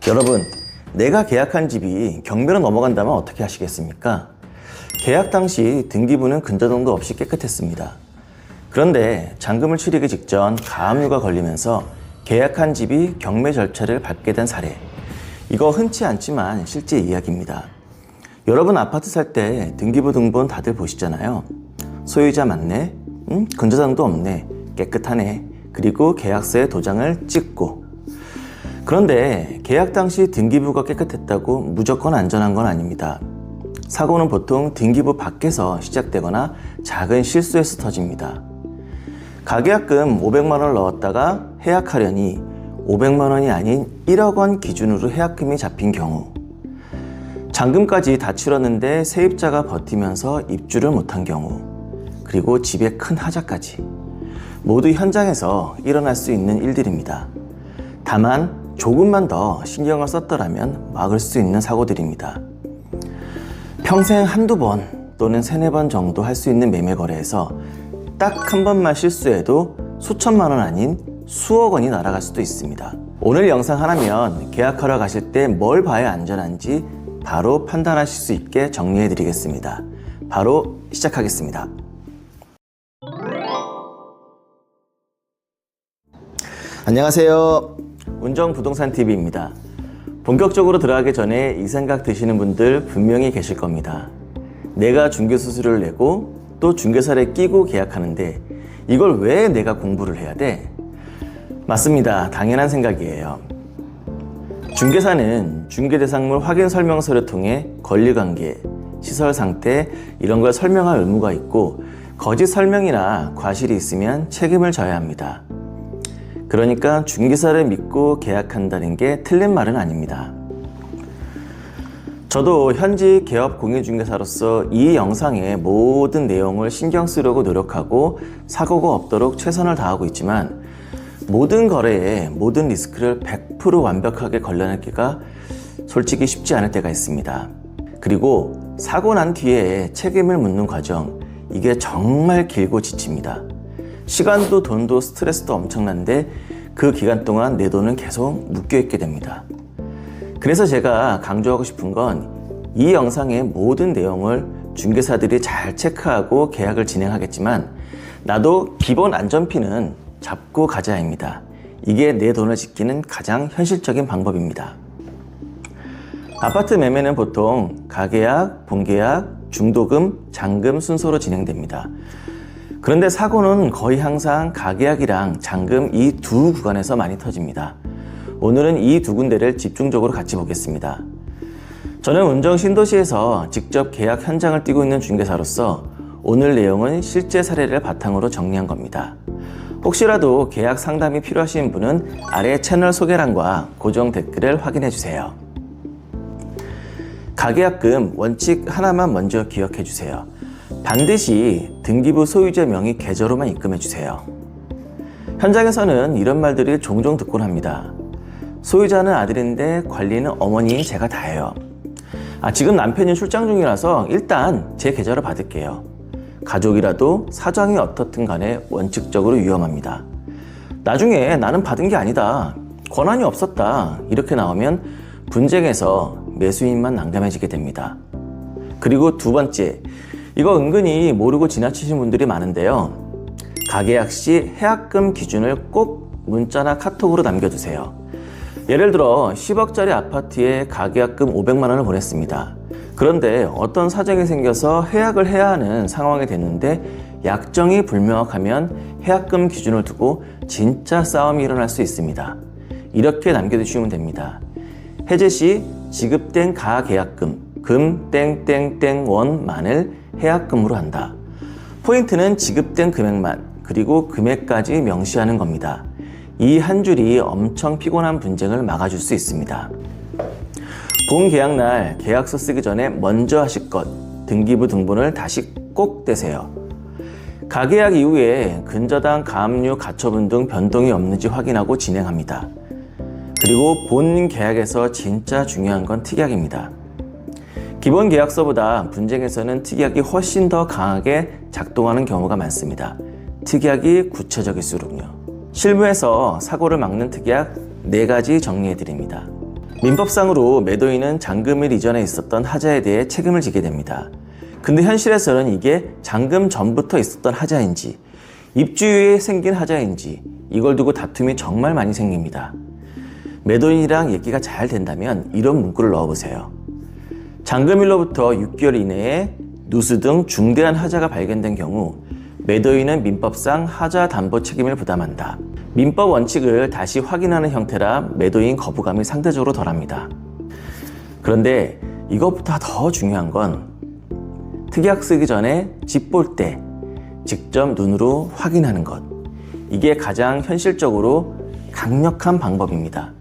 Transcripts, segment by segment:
여러분, 내가 계약한 집이 경매로 넘어간다면 어떻게 하시겠습니까? 계약 당시 등기부는 근저당도 없이 깨끗했습니다. 그런데 잔금을 치르기 직전 가압류가 걸리면서 계약한 집이 경매 절차를 밟게 된 사례. 이거 흔치 않지만 실제 이야기입니다. 여러분 아파트 살 때 등기부 등본 다들 보시잖아요. 소유자 맞네? 근저당도 없네. 깨끗하네. 그리고 계약서에 도장을 찍고. 그런데 계약 당시 등기부가 깨끗했다고 무조건 안전한 건 아닙니다. 사고는 보통 등기부 밖에서 시작되거나 작은 실수에서 터집니다. 가계약금 500만 원을 넣었다가 해약하려니 500만 원이 아닌 1억 원 기준으로 해약금이 잡힌 경우, 잔금까지 다 치렀는데 세입자가 버티면서 입주를 못한 경우, 그리고 집에 큰 하자까지 모두 현장에서 일어날 수 있는 일들입니다. 다만 조금만 더 신경을 썼더라면 막을 수 있는 사고들입니다. 평생 한두 번 또는 세네 번 정도 할 수 있는 매매 거래에서 딱 한 번만 실수해도 수천만 원 아닌 수억 원이 날아갈 수도 있습니다. 오늘 영상 하나면 계약하러 가실 때 뭘 봐야 안전한지 바로 판단하실 수 있게 정리해 드리겠습니다. 바로 시작하겠습니다. 안녕하세요. 운정부동산TV입니다. 본격적으로 들어가기 전에 이 생각 드시는 분들 분명히 계실 겁니다. 내가 중개수수료를 내고 또 중개사를 끼고 계약하는데 이걸 왜 내가 공부를 해야 돼? 맞습니다. 당연한 생각이에요. 중개사는 중개대상물 확인 설명서를 통해 권리관계, 시설 상태 이런 걸 설명할 의무가 있고 거짓 설명이나 과실이 있으면 책임을 져야 합니다. 그러니까 중개사를 믿고 계약한다는 게 틀린 말은 아닙니다. 저도 현직 개업 공인중개사로서 이 영상의 모든 내용을 신경 쓰려고 노력하고 사고가 없도록 최선을 다하고 있지만 모든 거래에 모든 리스크를 100% 완벽하게 걸러내기가 솔직히 쉽지 않을 때가 있습니다. 그리고 사고 난 뒤에 책임을 묻는 과정, 이게 정말 길고 지칩니다. 시간도 돈도 스트레스도 엄청난데 그 기간 동안 내 돈은 계속 묶여있게 됩니다. 그래서 제가 강조하고 싶은 건 이 영상의 모든 내용을 중개사들이 잘 체크하고 계약을 진행하겠지만 나도 기본 안전피는 잡고 가자입니다. 이게 내 돈을 지키는 가장 현실적인 방법입니다. 아파트 매매는 보통 가계약, 본계약, 중도금, 잔금 순서로 진행됩니다. 그런데 사고는 거의 항상 가계약이랑 잔금 이 두 구간에서 많이 터집니다. 오늘은 이 두 군데를 집중적으로 같이 보겠습니다. 저는 운정 신도시에서 직접 계약 현장을 뛰고 있는 중개사로서 오늘 내용은 실제 사례를 바탕으로 정리한 겁니다. 혹시라도 계약 상담이 필요하신 분은 아래 채널 소개란과 고정 댓글을 확인해 주세요. 가계약금 원칙 하나만 먼저 기억해 주세요. 반드시 등기부 소유자 명의 계좌로만 입금해 주세요. 현장에서는 이런 말들을 종종 듣곤 합니다. 소유자는 아들인데 관리는 어머니인 제가 다 해요. 지금 남편이 출장 중이라서 일단 제 계좌로 받을게요. 가족이라도 사정이 어떻든 간에 원칙적으로 위험합니다. 나중에 나는 받은 게 아니다, 권한이 없었다 이렇게 나오면 분쟁에서 매수인만 난감해지게 됩니다. 그리고 두 번째, 이거 은근히 모르고 지나치신 분들이 많은데요. 가계약 시 해약금 기준을 꼭 문자나 카톡으로 남겨두세요. 예를 들어 10억짜리 아파트에 가계약금 500만 원을 보냈습니다. 그런데 어떤 사정이 생겨서 해약을 해야 하는 상황이 됐는데 약정이 불명확하면 해약금 기준을 두고 진짜 싸움이 일어날 수 있습니다. 이렇게 남겨두시면 됩니다. 해제 시 지급된 가계약금 금 땡땡땡 원만을 해약금으로 한다. 포인트는 지급된 금액만, 그리고 금액까지 명시하는 겁니다. 이 한 줄이 엄청 피곤한 분쟁을 막아줄 수 있습니다. 본 계약날 계약서 쓰기 전에 먼저 하실 것, 등기부 등본을 다시 꼭 떼세요. 가계약 이후에 근저당, 가압류, 가처분 등 변동이 없는지 확인하고 진행합니다. 그리고 본 계약에서 진짜 중요한 건 특약입니다. 기본 계약서보다 분쟁에서는 특약이 훨씬 더 강하게 작동하는 경우가 많습니다. 특약이 구체적일수록요. 실무에서 사고를 막는 특약 4가지 정리해 드립니다. 민법상으로 매도인은 잔금일 이전에 있었던 하자에 대해 책임을 지게 됩니다. 근데 현실에서는 이게 잔금 전부터 있었던 하자인지 입주 이후에 생긴 하자인지 이걸 두고 다툼이 정말 많이 생깁니다. 매도인이랑 얘기가 잘 된다면 이런 문구를 넣어보세요. 잔금일로부터 6개월 이내에 누수 등 중대한 하자가 발견된 경우 매도인은 민법상 하자 담보 책임을 부담한다. 민법 원칙을 다시 확인하는 형태라 매도인 거부감이 상대적으로 덜합니다. 그런데 이것보다 더 중요한 건 특약 쓰기 전에 집 볼 때 직접 눈으로 확인하는 것. 이게 가장 현실적으로 강력한 방법입니다.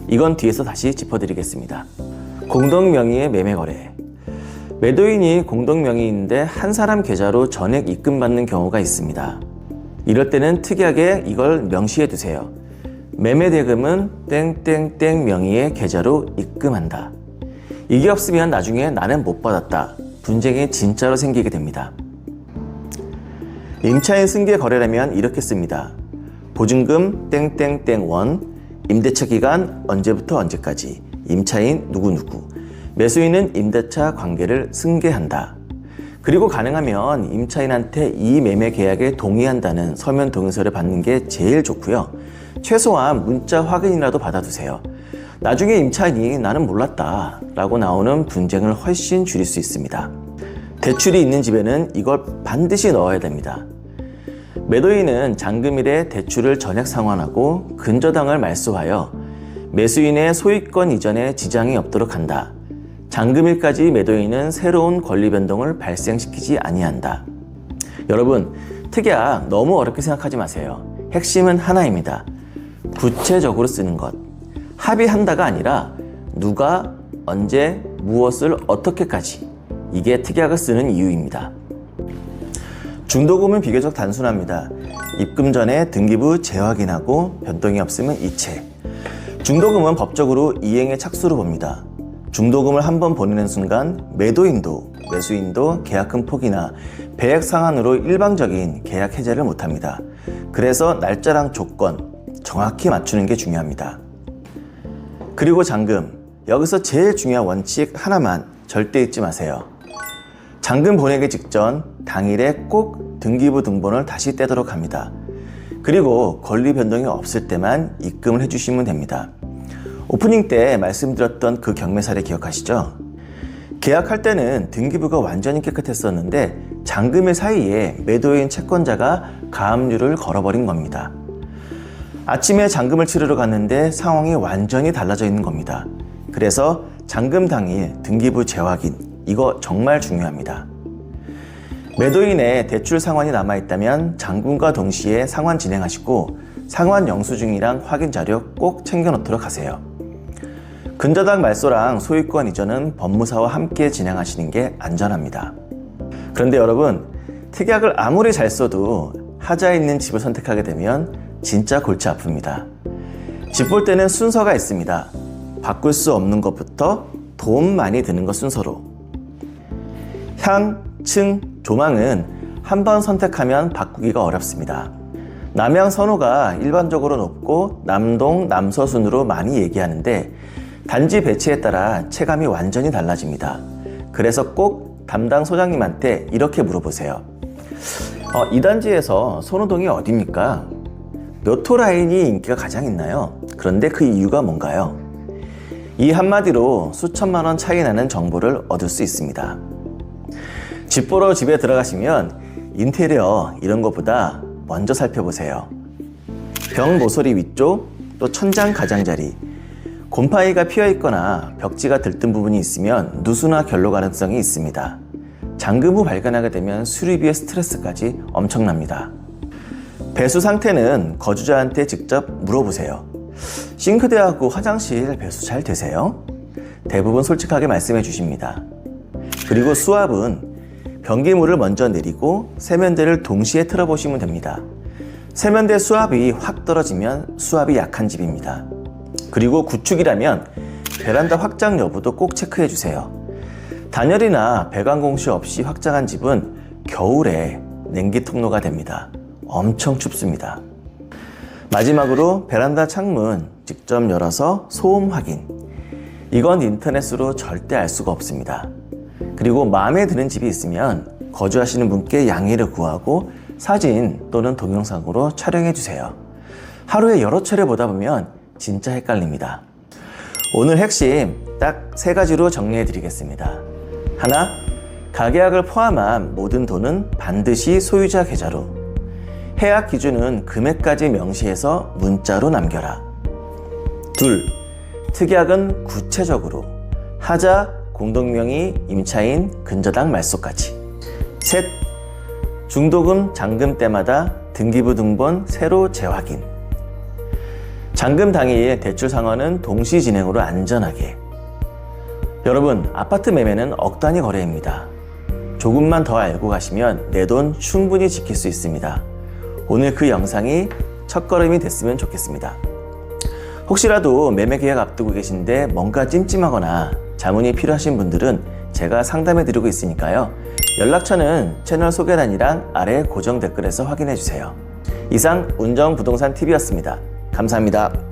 이건 뒤에서 다시 짚어드리겠습니다. 공동명의의 매매거래. 매도인이 공동명의인데 한 사람 계좌로 전액 입금받는 경우가 있습니다. 이럴 때는 특이하게 이걸 명시해 두세요. 매매대금은 땡땡땡 명의의 계좌로 입금한다. 이게 없으면 나중에 나는 못 받았다. 분쟁이 진짜로 생기게 됩니다. 임차인 승계 거래라면 이렇게 씁니다. 보증금 땡땡땡 원, 임대차 기간 언제부터 언제까지, 임차인 누구누구, 매수인은 임대차 관계를 승계한다. 그리고 가능하면 임차인한테 이 매매 계약에 동의한다는 서면 동의서를 받는 게 제일 좋고요. 최소한 문자 확인이라도 받아두세요. 나중에 임차인이 나는 몰랐다 라고 나오는 분쟁을 훨씬 줄일 수 있습니다. 대출이 있는 집에는 이걸 반드시 넣어야 됩니다. 매도인은 잔금일에 대출을 전액 상환하고 근저당을 말소하여 매수인의 소유권 이전에 지장이 없도록 한다. 잔금일까지 매도인은 새로운 권리 변동을 발생시키지 아니한다. 여러분, 특약 너무 어렵게 생각하지 마세요. 핵심은 하나입니다. 구체적으로 쓰는 것. 합의한다가 아니라 누가, 언제, 무엇을 어떻게까지. 이게 특약을 쓰는 이유입니다. 중도금은 비교적 단순합니다. 입금 전에 등기부 재확인하고 변동이 없으면 이체. 중도금은 법적으로 이행의 착수로 봅니다. 중도금을 한번 보내는 순간 매도인도 매수인도 계약금 포기나 배액 상한으로 일방적인 계약 해제를 못합니다. 그래서 날짜랑 조건 정확히 맞추는 게 중요합니다. 그리고 잔금, 여기서 제일 중요한 원칙 하나만 절대 잊지 마세요. 잔금 보내기 직전 당일에 꼭 등기부 등본을 다시 떼도록 합니다. 그리고 권리 변동이 없을 때만 입금을 해주시면 됩니다. 오프닝 때 말씀드렸던 그 경매 사례 기억하시죠? 계약할 때는 등기부가 완전히 깨끗했었는데 잔금일 사이에 매도인 채권자가 가압류를 걸어버린 겁니다. 아침에 잔금을 치르러 갔는데 상황이 완전히 달라져 있는 겁니다. 그래서 잔금 당일 등기부 재확인, 이거 정말 중요합니다. 매도인의 대출 상환이 남아있다면 잔금과 동시에 상환 진행하시고 상환 영수증이랑 확인 자료 꼭 챙겨놓도록 하세요. 근저당 말소랑 소유권 이전은 법무사와 함께 진행하시는 게 안전합니다. 그런데 여러분, 특약을 아무리 잘 써도 하자에 있는 집을 선택하게 되면 진짜 골치 아픕니다. 집 볼 때는 순서가 있습니다. 바꿀 수 없는 것부터 돈 많이 드는 것 순서로. 향, 층, 조망은 한번 선택하면 바꾸기가 어렵습니다. 남향 선호가 일반적으로 높고 남동, 남서순으로 많이 얘기하는데 단지 배치에 따라 체감이 완전히 달라집니다. 그래서 꼭 담당 소장님한테 이렇게 물어보세요. 이 단지에서 선호동이 어디입니까? 몇 호 라인이 인기가 가장 있나요? 그런데 그 이유가 뭔가요? 이 한마디로 수천만 원 차이 나는 정보를 얻을 수 있습니다. 집 보러 집에 들어가시면 인테리어 이런 것보다 먼저 살펴보세요. 벽 모서리 위쪽, 또 천장 가장자리, 곰팡이가 피어있거나 벽지가 들뜬 부분이 있으면 누수나 결로 가능성이 있습니다. 잔금 후 발견하게 되면 수리비의 스트레스까지 엄청납니다. 배수 상태는 거주자한테 직접 물어보세요. 싱크대하고 화장실 배수 잘 되세요? 대부분 솔직하게 말씀해 주십니다. 그리고 수압은 변기물을 먼저 내리고 세면대를 동시에 틀어보시면 됩니다. 세면대 수압이 확 떨어지면 수압이 약한 집입니다. 그리고 구축이라면 베란다 확장 여부도 꼭 체크해 주세요. 단열이나 배관 공시 없이 확장한 집은 겨울에 냉기 통로가 됩니다. 엄청 춥습니다. 마지막으로 베란다 창문 직접 열어서 소음 확인. 이건 인터넷으로 절대 알 수가 없습니다. 그리고 마음에 드는 집이 있으면 거주하시는 분께 양해를 구하고 사진 또는 동영상으로 촬영해 주세요. 하루에 여러 차례 보다 보면 진짜 헷갈립니다. 오늘 핵심 딱 3가지로 정리해 드리겠습니다. 하나, 가계약을 포함한 모든 돈은 반드시 소유자 계좌로. 해약 기준은 금액까지 명시해서 문자로 남겨라. 둘, 특약은 구체적으로. 하자, 공동명의, 임차인, 근저당 말소까지. 셋, 중도금 잔금 때마다 등기부 등본 새로 재확인. 잔금 당일 대출 상환은 동시 진행으로 안전하게. 여러분, 아파트 매매는 억 단위 거래입니다. 조금만 더 알고 가시면 내 돈 충분히 지킬 수 있습니다. 오늘 그 영상이 첫걸음이 됐으면 좋겠습니다. 혹시라도 매매 계약 앞두고 계신데 뭔가 찜찜하거나 자문이 필요하신 분들은 제가 상담해 드리고 있으니까요. 연락처는 채널 소개란이랑 아래 고정 댓글에서 확인해 주세요. 이상 운정부동산TV였습니다. 감사합니다.